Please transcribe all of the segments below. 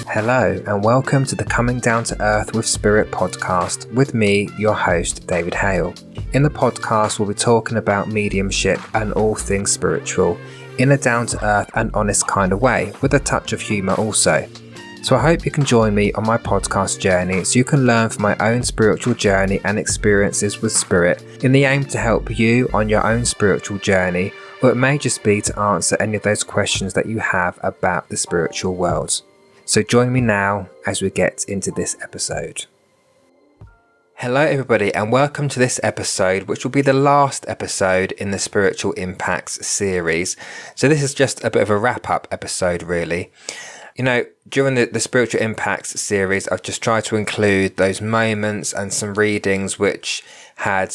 Hello and welcome to the Coming Down to Earth with Spirit podcast with me, your host, David Hale. In the podcast, we'll be talking about mediumship and all things spiritual in a down to earth and honest kind of way, with a touch of humour also. So I hope you can join me on my podcast journey so you can learn from my own spiritual journey and experiences with spirit in the aim to help you on your own spiritual journey, or it may just be to answer any of those questions that you have about the spiritual world. So join me now as we get into this episode. Hello everybody and welcome to this episode, which will be the last episode in the Spiritual Impacts series. So this is just a bit of a wrap-up episode really. You know, during the Spiritual Impacts series, I've just tried to include those moments and some readings which had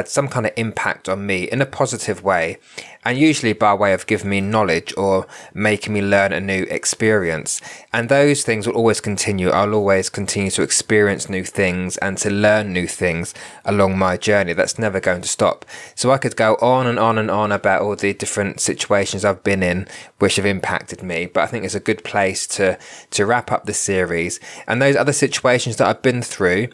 some kind of impact on me in a positive way, and usually by way of giving me knowledge or making me learn a new experience. And those things will always continue. I'll always continue to experience new things and to learn new things along my journey. That's never going to stop. So I could go on and on and on about all the different situations I've been in which have impacted me, but I think it's a good place to wrap up the series. And those other situations that I've been through,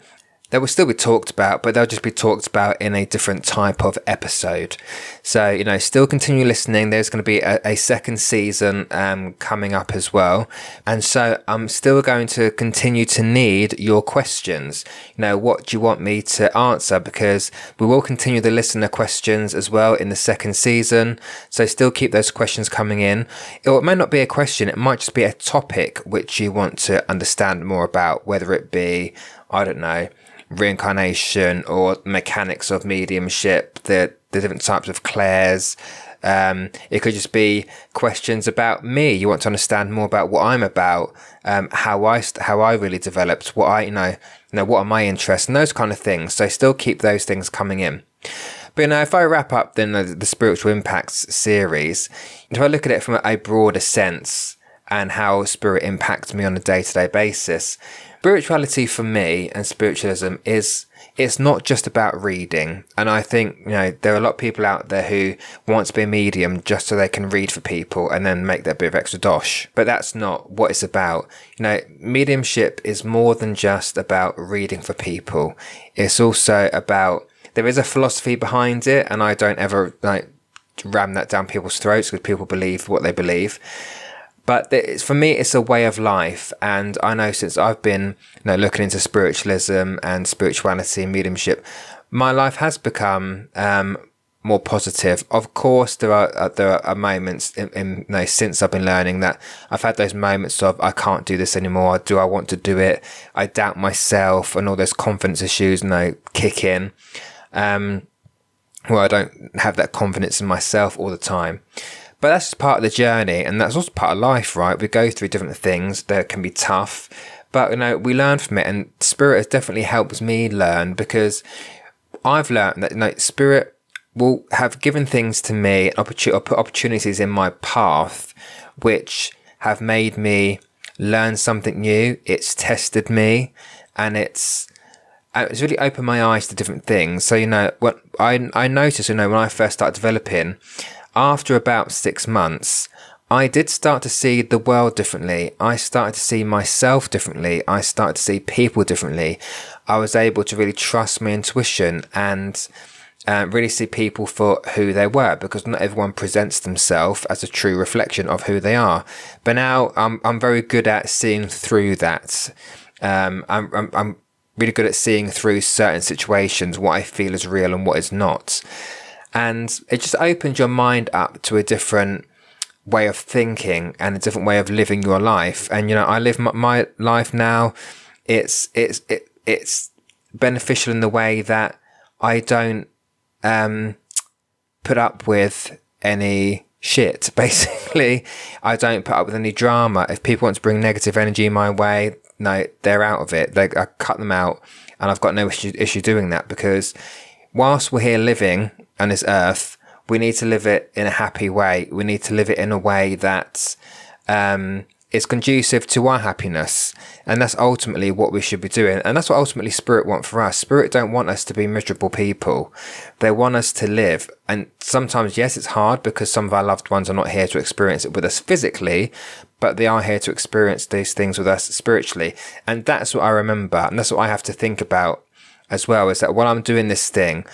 they will still be talked about, but they'll just be talked about in a different type of episode. So, you know, still continue listening. There's going to be a second season coming up as well. And so I'm still going to continue to need your questions. You know, what do you want me to answer? Because we will continue the listener questions as well in the second season. So still keep those questions coming in. It may not be a question. It might just be a topic which you want to understand more about, whether it be, I don't know, reincarnation or mechanics of mediumship, the different types of clairs. It could just be questions about me. You want to understand more about what I'm about, how I really developed, what what are my interests and those kind of things. So still keep those things coming in. But, you know, if I wrap up then the Spiritual Impacts series, if I look at it from a broader sense and how spirit impacts me on a day-to-day basis, spirituality for me and spiritualism it's not just about reading. And I think, you know, there are a lot of people out there who want to be a medium just so they can read for people and then make that bit of extra dosh. But that's not what it's about. You know, mediumship is more than just about reading for people. It's also about, there is a philosophy behind it, and I don't ever ram that down people's throats because people believe what they believe. But for me, it's a way of life. And I know since I've been looking into spiritualism and spirituality and mediumship, my life has become more positive. Of course, there are moments in since I've been learning that I've had those moments of, I can't do this anymore. Do I want to do it? I doubt myself, and all those confidence issues kick in. Well, I don't have that confidence in myself all the time. But that's just part of the journey, and that's also part of life, right? We go through different things that can be tough, but we learn from it, and spirit has definitely helped me learn, because I've learned that spirit will have given things to me, or put opportunities in my path which have made me learn something new. It's tested me, and it's really opened my eyes to different things. So what I noticed when I first started developing, after about 6 months, I did start to see the world differently. I started to see myself differently. I started to see people differently. I was able to really trust my intuition and really see people for who they were, because not everyone presents themselves as a true reflection of who they are. But now I'm very good at seeing through that. I'm really good at seeing through certain situations, what I feel is real and what is not. And it just opens your mind up to a different way of thinking and a different way of living your life. And I live my life now. It's beneficial in the way that I don't put up with any shit. Basically, I don't put up with any drama. If people want to bring negative energy my way, no, they're out of it. I cut them out, and I've got no issue doing that, because whilst we're here living on this earth, we need to live it in a happy way. We need to live it in a way that it's conducive to our happiness, and that's ultimately what we should be doing. And that's what ultimately Spirit want for us. Spirit don't want us to be miserable people. They want us to live. And sometimes, yes, it's hard because some of our loved ones are not here to experience it with us physically, but they are here to experience these things with us spiritually. And that's what I remember, and that's what I have to think about as well, is that while I'm doing this thing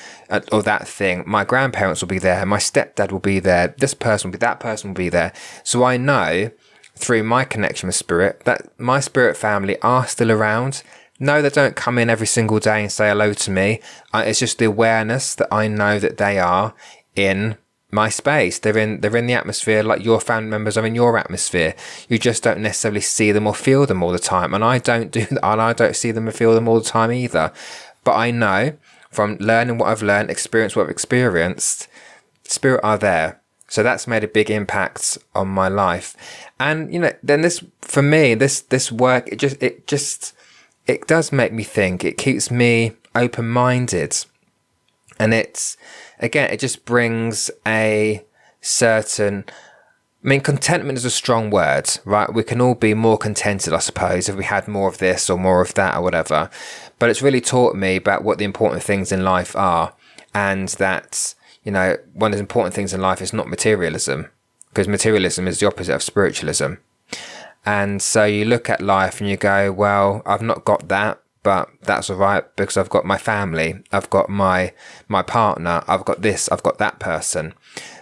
or that thing, my grandparents will be there, my stepdad will be there, this person will be, that person will be there. So I know through my connection with Spirit that my Spirit family are still around. No, they don't come in every single day and say hello to me. It's just the awareness that I know that they are in my space. They're in the atmosphere, like your family members are in your atmosphere. You just don't necessarily see them or feel them all the time. And I don't do that, and I don't see them and feel them all the time either. But I know from learning what I've learned, experience what I've experienced, Spirit are there. So that's made a big impact on my life. And, then this, for me, this work, it does make me think. It keeps me open-minded. And it just brings a certain, contentment is a strong word, right? We can all be more contented, I suppose, if we had more of this or more of that or whatever. But it's really taught me about what the important things in life are, and that, one of the important things in life is not materialism, because materialism is the opposite of spiritualism. And so you look at life and you go, well, I've not got that, but that's all right because I've got my family, I've got my partner, I've got this, I've got that person.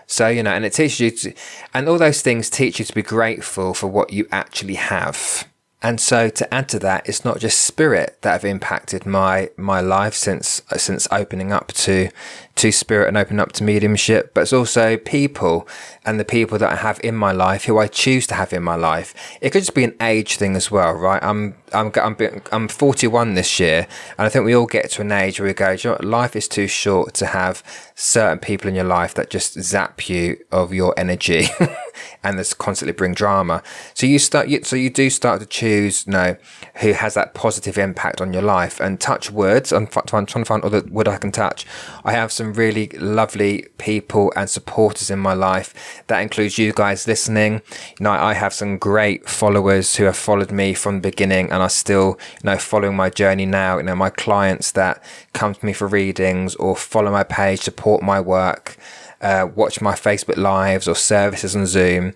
So, and it teaches you to, and all those things teach you to be grateful for what you actually have. And so to add to that, it's not just Spirit that have impacted my life since opening up to Spirit and opening up to mediumship, but it's also people, and the people that I have in my life, who I choose to have in my life. It could just be an age thing as well, right? I'm 41 this year, and I think we all get to an age where we go, do you know what? Life is too short to have certain people in your life that just zap you of your energy and just constantly bring drama. So you do start to choose, who has that positive impact on your life. And touch wood, I'm trying to find all the wood I can touch. I have some really lovely people and supporters in my life. That includes you guys listening. I have some great followers who have followed me from the beginning and are still, following my journey now. My clients that come to me for readings or follow my page, support my work, watch my Facebook lives or services on Zoom.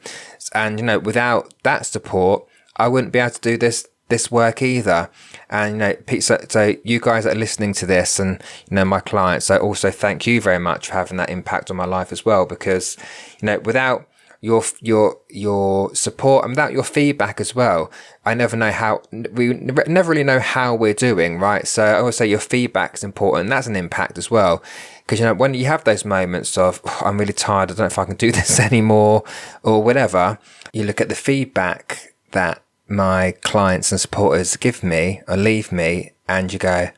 And, without that support, I wouldn't be able to do this work either. And, so you guys that are listening to this and, my clients, I also thank you very much for having that impact on my life as well, because, without your support and without your feedback as well, we never really know how we're doing, right? So I always say your feedback is important, and that's an impact as well. Because, when you have those moments of, I'm really tired, I don't know if I can do this anymore or whatever, you look at the feedback that my clients and supporters give me or leave me, and you go,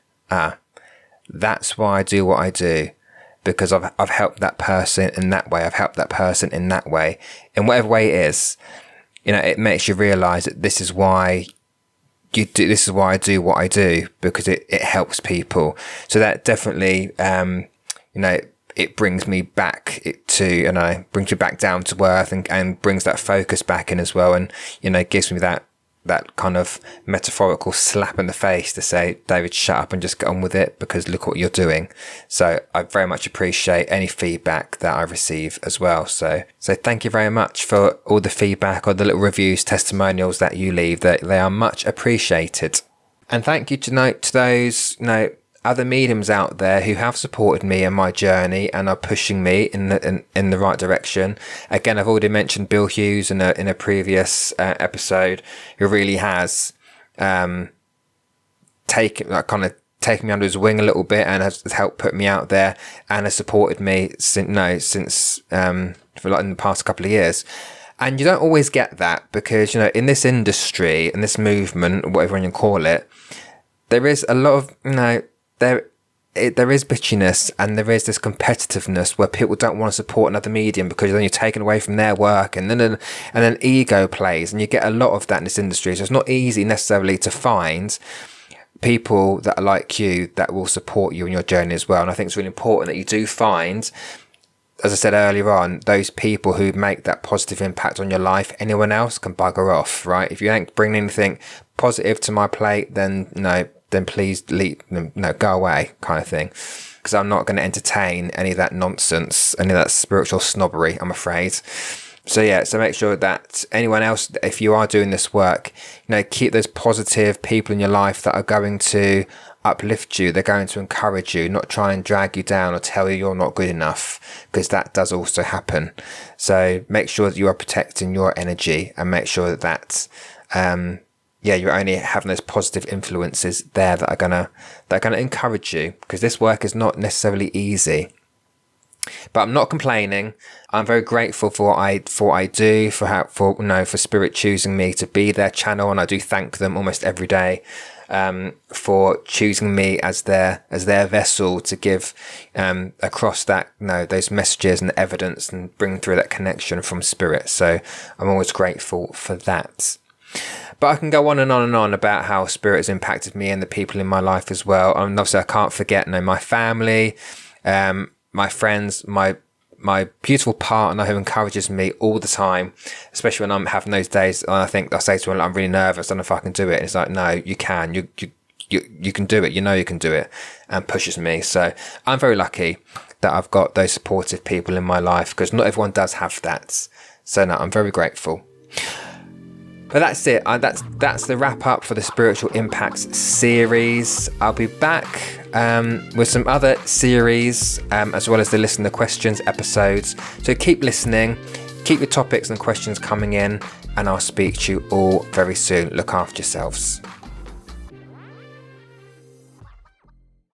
that's why I do what I do, because I've helped that person in that way, I've helped that person in that way, in whatever way it is. It makes you realize that this is why I do what I do, because it helps people. So that definitely, it brings me back brings me back down to earth and brings that focus back in as well. And, gives me that kind of metaphorical slap in the face to say, David, shut up and just get on with it, because look what you're doing. So I very much appreciate any feedback that I receive as well. So thank you very much for all the feedback or the little reviews, testimonials that you leave. That they are much appreciated. And thank you to those, other mediums out there who have supported me in my journey and are pushing me in the right direction. Again, I've already mentioned Bill Hughes in a previous episode, who really has taken me under his wing a little bit and has helped put me out there and has supported me since for in the past couple of years. And you don't always get that, because in this industry, in this movement, whatever you call it, there is a lot of there is bitchiness, and there is this competitiveness where people don't want to support another medium because then you're taken away from their work, and then ego plays, and you get a lot of that in this industry. So it's not easy necessarily to find people that are like you that will support you in your journey as well. And I think it's really important that you do find as I said earlier on, those people who make that positive impact on your life, anyone else can bugger off, right? If you ain't bringing anything positive to my plate, then please leave, go away, kind of thing. Because I'm not going to entertain any of that nonsense, any of that spiritual snobbery, I'm afraid. So make sure that anyone else, if you are doing this work, keep those positive people in your life that are going to uplift you. They're going to encourage you, not try and drag you down or tell you you're not good enough, because that does also happen. So make sure that you are protecting your energy, and make sure that you're only having those positive influences there that are gonna encourage you, because this work is not necessarily easy. But I'm not complaining. I'm very grateful for what I do, for Spirit choosing me to be their channel, and I do thank them almost every day for choosing me as their vessel to give across that those messages and evidence, and bring through that connection from Spirit. So I'm always grateful for that. But I can go on and on and on about how Spirit has impacted me and the people in my life as well. And obviously I can't forget my family, my friends, my beautiful partner who encourages me all the time, especially when I'm having those days. And I say to her, I'm really nervous, I don't know if I can do it. And it's like, no, you can. You can do it. You can do it, and pushes me. So I'm very lucky that I've got those supportive people in my life, because not everyone does have that. So no, I'm very grateful. But that's it. That's the wrap up for the Spiritual Impacts series. I'll be back with some other series, as well as the Listen to Questions episodes. So keep listening, keep your topics and questions coming in, and I'll speak to you all very soon. Look after yourselves.